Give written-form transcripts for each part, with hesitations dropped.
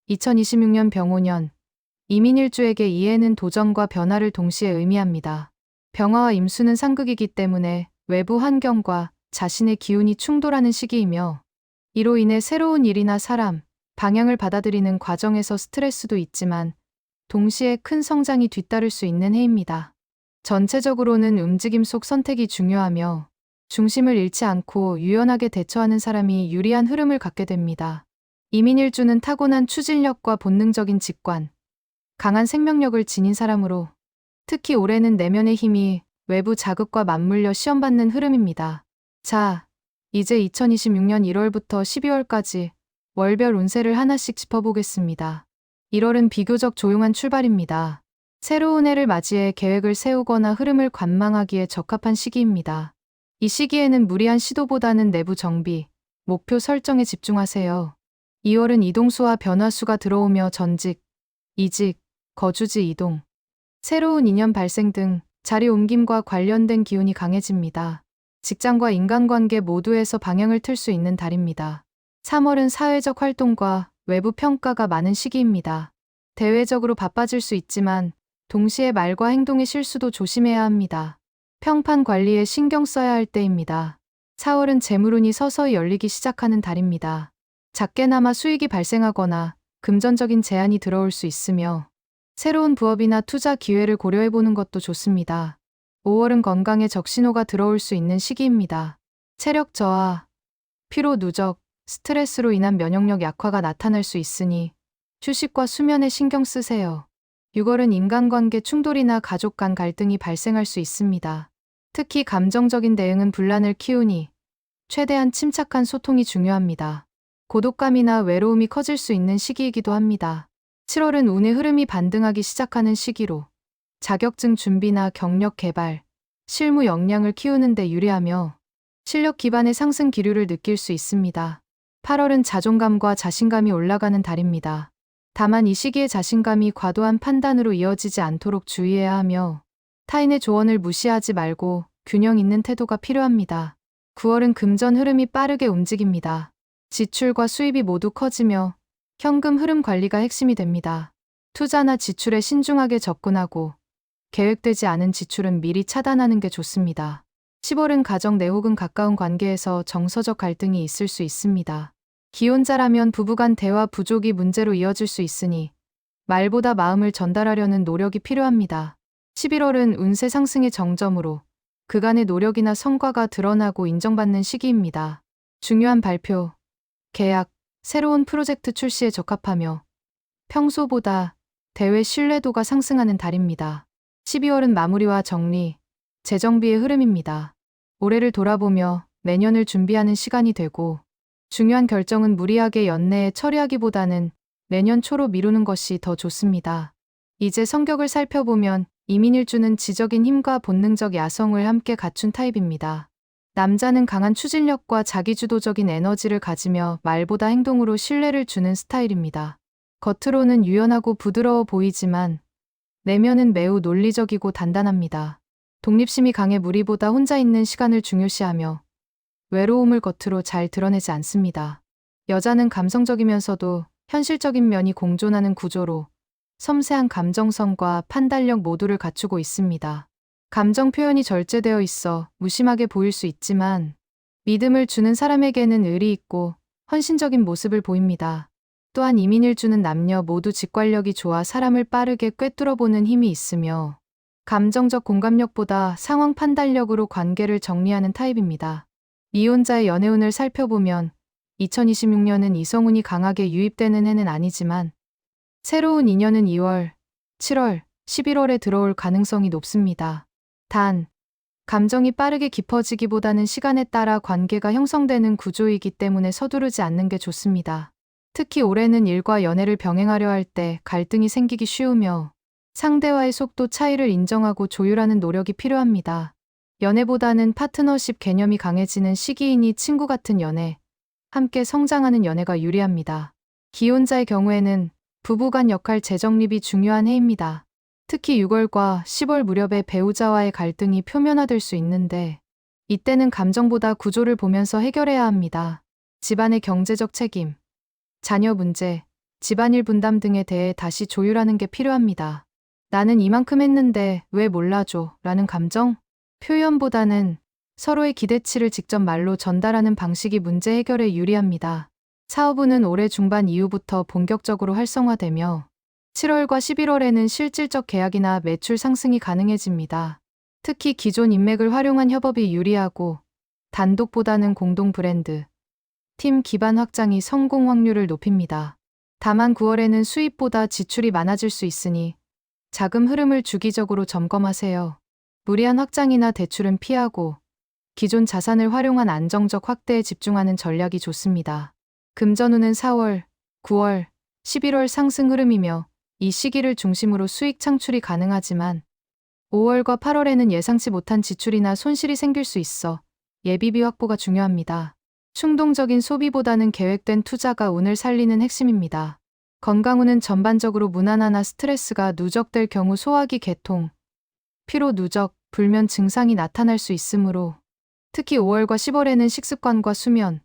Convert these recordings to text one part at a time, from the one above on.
2026년 병오년, 이민일주에게 이해는 도전과 변화를 동시에 의미합니다. 병화와 임수는 상극이기 때문에 외부 환경과 자신의 기운이 충돌하는 시기이며, 이로 인해 새로운 일이나 사람, 방향을 받아들이는 과정에서 스트레스도 있지만 동시에 큰 성장이 뒤따를 수 있는 해입니다. 전체적으로는 움직임 속 선택이 중요하며 중심을 잃지 않고 유연하게 대처하는 사람이 유리한 흐름을 갖게 됩니다. 이민일주는 타고난 추진력과 본능적인 직관, 강한 생명력을 지닌 사람으로 특히 올해는 내면의 힘이 외부 자극과 맞물려 시험받는 흐름입니다. 자, 이제 2026년 1월부터 12월까지 월별 운세를 하나씩 짚어보겠습니다. 1월은 비교적 조용한 출발입니다. 새로운 해를 맞이해 계획을 세우거나 흐름을 관망하기에 적합한 시기입니다. 이 시기에는 무리한 시도보다는 내부 정비, 목표 설정에 집중하세요. 2월은 이동수와 변화수가 들어오며 전직, 이직, 거주지 이동, 새로운 인연 발생 등 자리 옮김과 관련된 기운이 강해집니다. 직장과 인간관계 모두에서 방향을 틀 수 있는 달입니다. 3월은 사회적 활동과 외부 평가가 많은 시기입니다. 대외적으로 바빠질 수 있지만 동시에 말과 행동의 실수도 조심해야 합니다. 평판 관리에 신경 써야 할 때입니다. 4월은 재물운이 서서히 열리기 시작하는 달입니다. 작게나마 수익이 발생하거나 금전적인 제한이 들어올 수 있으며 새로운 부업이나 투자 기회를 고려해보는 것도 좋습니다. 5월은 건강에 적신호가 들어올 수 있는 시기입니다. 체력 저하, 피로 누적, 스트레스로 인한 면역력 약화가 나타날 수 있으니 휴식과 수면에 신경 쓰세요. 6월은 인간관계 충돌이나 가족 간 갈등이 발생할 수 있습니다. 특히 감정적인 대응은 분란을 키우니 최대한 침착한 소통이 중요합니다. 고독감이나 외로움이 커질 수 있는 시기이기도 합니다. 7월은 운의 흐름이 반등하기 시작하는 시기로 자격증 준비나 경력 개발, 실무 역량을 키우는 데 유리하며 실력 기반의 상승 기류를 느낄 수 있습니다. 8월은 자존감과 자신감이 올라가는 달입니다. 다만 이 시기에 자신감이 과도한 판단으로 이어지지 않도록 주의해야 하며 타인의 조언을 무시하지 말고 균형 있는 태도가 필요합니다. 9월은 금전 흐름이 빠르게 움직입니다. 지출과 수입이 모두 커지며 현금 흐름 관리가 핵심이 됩니다. 투자나 지출에 신중하게 접근하고 계획되지 않은 지출은 미리 차단하는 게 좋습니다. 10월은 가정 내 혹은 가까운 관계에서 정서적 갈등이 있을 수 있습니다. 기혼자라면 부부간 대화 부족이 문제로 이어질 수 있으니 말보다 마음을 전달하려는 노력이 필요합니다. 11월은 운세 상승의 정점으로 그간의 노력이나 성과가 드러나고 인정받는 시기입니다. 중요한 발표, 계약, 새로운 프로젝트 출시에 적합하며 평소보다 대외 신뢰도가 상승하는 달입니다. 12월은 마무리와 정리, 재정비의 흐름입니다. 올해를 돌아보며 내년을 준비하는 시간이 되고 중요한 결정은 무리하게 연내에 처리하기보다는 내년 초로 미루는 것이 더 좋습니다. 이제 성격을 살펴보면 이민일주는 지적인 힘과 본능적 야성을 함께 갖춘 타입입니다. 남자는 강한 추진력과 자기주도적인 에너지를 가지며 말보다 행동으로 신뢰를 주는 스타일입니다. 겉으로는 유연하고 부드러워 보이지만 내면은 매우 논리적이고 단단합니다. 독립심이 강해 무리보다 혼자 있는 시간을 중요시하며 외로움을 겉으로 잘 드러내지 않습니다. 여자는 감성적이면서도 현실적인 면이 공존하는 구조로 섬세한 감정선과 판단력 모두를 갖추고 있습니다. 감정 표현이 절제되어 있어 무심하게 보일 수 있지만 믿음을 주는 사람에게는 의리 있고 헌신적인 모습을 보입니다. 또한 이민일주는 남녀 모두 직관력이 좋아 사람을 빠르게 꿰뚫어보는 힘이 있으며 감정적 공감력보다 상황 판단력으로 관계를 정리하는 타입입니다. 미혼자의 연애운을 살펴보면 2026년은 이성운이 강하게 유입되는 해는 아니지만 새로운 인연은 2월, 7월, 11월에 들어올 가능성이 높습니다. 단, 감정이 빠르게 깊어지기보다는 시간에 따라 관계가 형성되는 구조이기 때문에 서두르지 않는 게 좋습니다. 특히 올해는 일과 연애를 병행하려 할 때 갈등이 생기기 쉬우며 상대와의 속도 차이를 인정하고 조율하는 노력이 필요합니다. 연애보다는 파트너십 개념이 강해지는 시기이니 친구 같은 연애, 함께 성장하는 연애가 유리합니다. 기혼자의 경우에는 부부간 역할 재정립이 중요한 해입니다. 특히 6월과 10월 무렵에 배우자와의 갈등이 표면화될 수 있는데 이때는 감정보다 구조를 보면서 해결해야 합니다. 집안의 경제적 책임, 자녀 문제, 집안일 분담 등에 대해 다시 조율하는 게 필요합니다. 나는 이만큼 했는데 왜 몰라줘? 라는 감정? 표현보다는 서로의 기대치를 직접 말로 전달하는 방식이 문제 해결에 유리합니다. 사업부는 올해 중반 이후부터 본격적으로 활성화되며 7월과 11월에는 실질적 계약이나 매출 상승이 가능해집니다. 특히 기존 인맥을 활용한 협업이 유리하고 단독보다는 공동 브랜드, 팀 기반 확장이 성공 확률을 높입니다. 다만 9월에는 수입보다 지출이 많아질 수 있으니 자금 흐름을 주기적으로 점검하세요. 무리한 확장이나 대출은 피하고 기존 자산을 활용한 안정적 확대에 집중하는 전략이 좋습니다. 금전운은 4월, 9월, 11월 상승 흐름이며 이 시기를 중심으로 수익 창출이 가능하지만 5월과 8월에는 예상치 못한 지출이나 손실이 생길 수 있어 예비비 확보가 중요합니다. 충동적인 소비보다는 계획된 투자가 운을 살리는 핵심입니다. 건강운은 전반적으로 무난하나 스트레스가 누적될 경우 소화기 개통, 피로 누적, 불면 증상이 나타날 수 있으므로 특히 5월과 10월에는 식습관과 수면,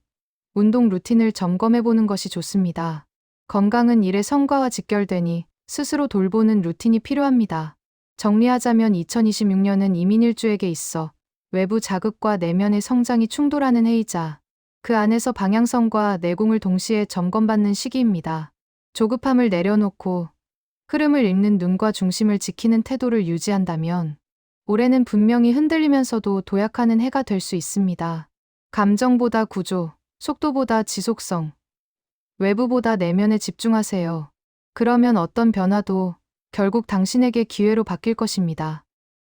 운동 루틴을 점검해보는 것이 좋습니다. 건강은 일의 성과와 직결되니 스스로 돌보는 루틴이 필요합니다. 정리하자면 2026년은 이민일주에게 있어 외부 자극과 내면의 성장이 충돌하는 해이자 그 안에서 방향성과 내공을 동시에 점검받는 시기입니다. 조급함을 내려놓고 흐름을 읽는 눈과 중심을 지키는 태도를 유지한다면 올해는 분명히 흔들리면서도 도약하는 해가 될 수 있습니다. 감정보다 구조, 속도보다 지속성, 외부보다 내면에 집중하세요. 그러면 어떤 변화도 결국 당신에게 기회로 바뀔 것입니다.